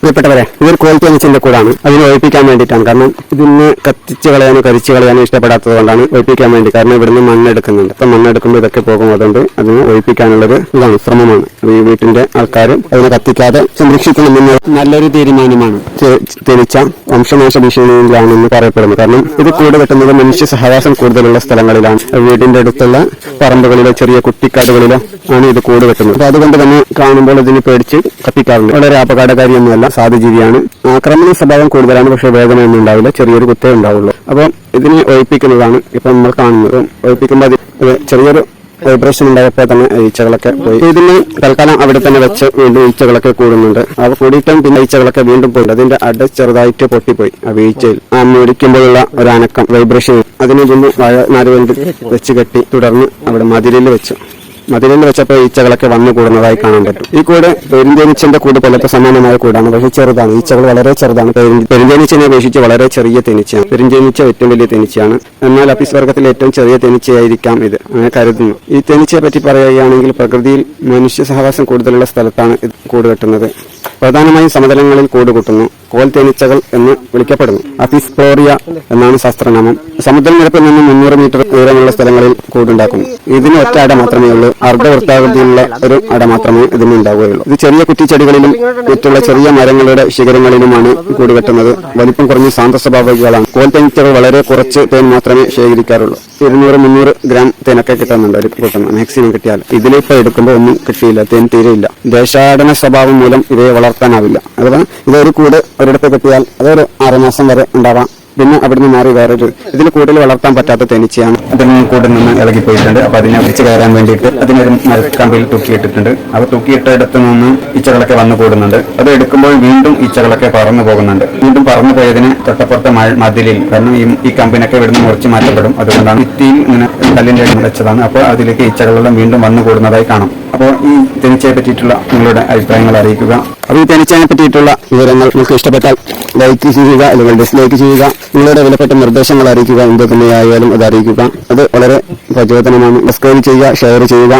പ്രിയപ്പെട്ടവരെ, ഇതൊരു കോൽ തേനീച്ചന്റെ കൂടാണ്. അതിനെ ഒഴിപ്പിക്കാൻ വേണ്ടിയിട്ടാണ്. കാരണം ഇതിന് കത്തിച്ച് കളയാനോ കരിച്ചു കളയാനോ ഇഷ്ടപ്പെടാത്തത് കൊണ്ടാണ് ഒഴിപ്പിക്കാൻ വേണ്ടി. കാരണം ഇവിടുന്ന് മണ്ണെടുക്കുന്നുണ്ട്. അപ്പം മണ്ണെടുക്കുമ്പോൾ ഇതൊക്കെ പോകും. അതുകൊണ്ട് അതിനെ ഒഴിപ്പിക്കാനുള്ളത് ഇതാണ്, ശ്രമമാണ്. ഈ വീട്ടിന്റെ ആൾക്കാരും അതിനെ കത്തിക്കാതെ സംരക്ഷിക്കണമെന്ന് നല്ലൊരു തീരുമാനമാണ്. തേനീച്ച വംശനാശ ഭീഷണിയിലാണെന്ന് പറയപ്പെടുന്നു. കാരണം ഇത് കൂട് കെട്ടുന്നത് മനുഷ്യ സഹവാസം കൂടുതലുള്ള സ്ഥലങ്ങളിലാണ്. വീടിന്റെ അടുത്തുള്ള പറമ്പുകളിലോ ചെറിയ കുട്ടിക്കാടുകളിലോ ആണ് ഇത് കൂട് കെട്ടുന്നത്. അപ്പൊ അതുകൊണ്ട് തന്നെ കാണുമ്പോൾ ഇതിന് പേടിച്ച് കത്തിക്കാറുണ്ട്. വളരെ അപകടകാരിയൊന്നുമല്ല, സാധുജീവിയാണ്. ആക്രമണ സ്വഭാവം കൂടുതലാണ്, പക്ഷേ വേദനയൊന്നും ഉണ്ടാവില്ല, ചെറിയൊരു കുത്തേ ഉണ്ടാവുള്ളൂ. അപ്പോൾ ഇതിനെ ഒഴിപ്പിക്കുന്നതാണ് ഇപ്പൊ നമ്മൾ കാണുന്നത്. ഒഴിപ്പിക്കുമ്പോൾ ചെറിയൊരു വൈബ്രേഷൻ ഉണ്ടായപ്പോൾ തന്നെ ഈച്ചകളൊക്കെ പോയി. ഇതിന് തൽക്കാലം അവിടെ തന്നെ വെച്ച് വീണ്ടും ഈച്ചകളൊക്കെ കൂടുന്നുണ്ട്. അവ കൂടിയിട്ടും പിന്നെ ഈച്ചകളൊക്കെ വീണ്ടും പോയി. അതിന്റെ അട ചെറുതായിട്ട് പൊട്ടിപ്പോയി. ആ വീഴ്ചയിൽ ആ മേടിക്കുമ്പോഴുള്ള ഒരു അനക്കം, വൈബ്രേഷൻ, അതിനെ വീണ്ടും നാല് വേണ്ടി വെച്ച് കെട്ടി തുടർന്ന് അവിടെ മതിലിൽ വെച്ചപ്പോൾ ഈച്ചകളൊക്കെ വന്നു കൂടുന്നതായി കാണാൻ പറ്റും. ഈ കൂട് പെരുന്തേനീച്ചന്റെ കൂട് പോലത്തെ സമാനമായ കൂടാണ്, പക്ഷേ ചെറുതാണ്. ഈച്ചകൾ വളരെ ചെറുതാണ്. പെരുന്തേനീച്ചനെ അപേക്ഷിച്ച് വളരെ ചെറിയ തേനീച്ചയാണ്. പെരുന്തേനീച്ച ഏറ്റവും വലിയ തേനീച്ചയാണ്. എന്നാൽ അപ്പീസ് വർഗത്തിലെ ഏറ്റവും ചെറിയ തേനീച്ചയായിരിക്കാം ഇത്, അങ്ങനെ കരുതുന്നു. ഈ തേനീച്ചയെ പറ്റി പറയുകയാണെങ്കിൽ പ്രകൃതിയിൽ മനുഷ്യ സഹവാസം കൂടുതലുള്ള സ്ഥലത്താണ് ഇത് കൂട് കെട്ടുന്നത്. പ്രധാനമായും സമതലങ്ങളിൽ കൂട് കൂട്ടുന്നു. കോൽ തേനീച്ചകൾ എന്ന് വിളിക്കപ്പെടുന്നു. അപ്പീസ് ഫ്ലോറിയ എന്നാണ് ശാസ്ത്രനാമം. സമുദ്രനിരപ്പിൽ നിന്ന് 300 മീറ്റർ ഉയരമുള്ള സ്ഥലങ്ങളിൽ കൂടുണ്ടാക്കുന്നു. ഇതിന് ഒറ്റ അട മാത്രമേ ഉള്ളൂ. അർദ്ധവൃത്താകൃതിയിലുള്ള ഒരു അട മാത്രമേ ഇതിന് ഉണ്ടാവുകയുള്ളൂ. ഇത് ചെറിയ കുറ്റിച്ചെടികളിലും മറ്റുള്ള ചെറിയ മരങ്ങളുടെ ശിഖരങ്ങളിലുമാണ് കൂട് കെട്ടുന്നത്. വലിപ്പം കുറഞ്ഞ ശാന്ത സ്വഭാവികളാണ്. കോൽ തേനീച്ചകൾ വളരെ കുറച്ച് തേൻ മാത്രമേ ശേഖരിക്കാറുള്ളൂ. 200-300 ഗ്രാം തേനൊക്കെ കിട്ടുന്നുണ്ട് ഒരു കൂട്ടുന്നത്, മാക്സിമം കിട്ടിയാൽ. ഇതിലിപ്പോൾ എടുക്കുമ്പോൾ ഒന്നും കിട്ടിയില്ല, തേൻ തീരെയില്ല. ദേശാടന സ്വഭാവം മൂലം ഇവയെ വളർത്താനാവില്ല. അഥവാ ഇതൊരു കൂട് ഒരിടത്ത് കിട്ടിയാൽ അതൊരു 6 മാസം വരെ ഉണ്ടാവാം. പിന്നെ അവിടുന്ന് മാറി വേറൊരു ഇതിൽ കൂടുതൽ വളർത്താൻ പറ്റാത്ത തേനീച്ചയാണ്. അതിൽ നിന്ന് കൂടെ നിന്ന് ഇളകിപ്പോയിട്ടുണ്ട്. അപ്പൊ അതിനെ പിടിച്ച് കയറാൻ വേണ്ടിയിട്ട് അതിനൊരു മരക്കമ്പിൽ തൂക്കിയിട്ടിട്ടുണ്ട്. അത് തൂക്കിയിട്ടിടത്ത് നിന്ന് ഈച്ചകളൊക്കെ വന്നു കൂടുന്നുണ്ട്. അത് എടുക്കുമ്പോൾ വീണ്ടും ഈച്ചകളൊക്കെ പറന്നു പോകുന്നുണ്ട്. വീണ്ടും പറന്നു പോയതിന് തൊട്ടപ്പുറത്തെ മതിലിൽ, കാരണം ഈ കമ്പിനൊക്കെ ഇവിടുന്ന് മുറിച്ച് മാറ്റപ്പെടും. അതുകൊണ്ടാണ് ഭിത്തിയിൽ ഇങ്ങനെ കല്ലിന്റെ വെച്ചതാണ്. അപ്പോൾ അതിലേക്ക് ഈച്ചകളെല്ലാം വീണ്ടും വന്നു കൂടുന്നതായി കാണാം. അപ്പോൾ ഈ തേനീച്ചയെ പറ്റിയിട്ടുള്ള നിങ്ങളുടെ അഭിപ്രായങ്ങൾ അറിയിക്കുക. അപ്പോൾ ഈ തേനീച്ചയെ പറ്റിയിട്ടുള്ള വിവരങ്ങൾ നിങ്ങൾക്ക് ഇഷ്ടപ്പെട്ടാൽ ലൈക്ക് ചെയ്യുക, അല്ലെങ്കിൽ ഡിസ്ലൈക്ക് ചെയ്യുക. നിങ്ങളുടെ വിലപ്പെട്ട നിർദ്ദേശങ്ങൾ അറിയിക്കുക. എന്ത് തന്നെയായാലും അത് അറിയിക്കുക. അത് വളരെ പ്രചോദനമാണ്. സബ്സ്ക്രൈബ് ചെയ്യുക, ഷെയർ ചെയ്യുക.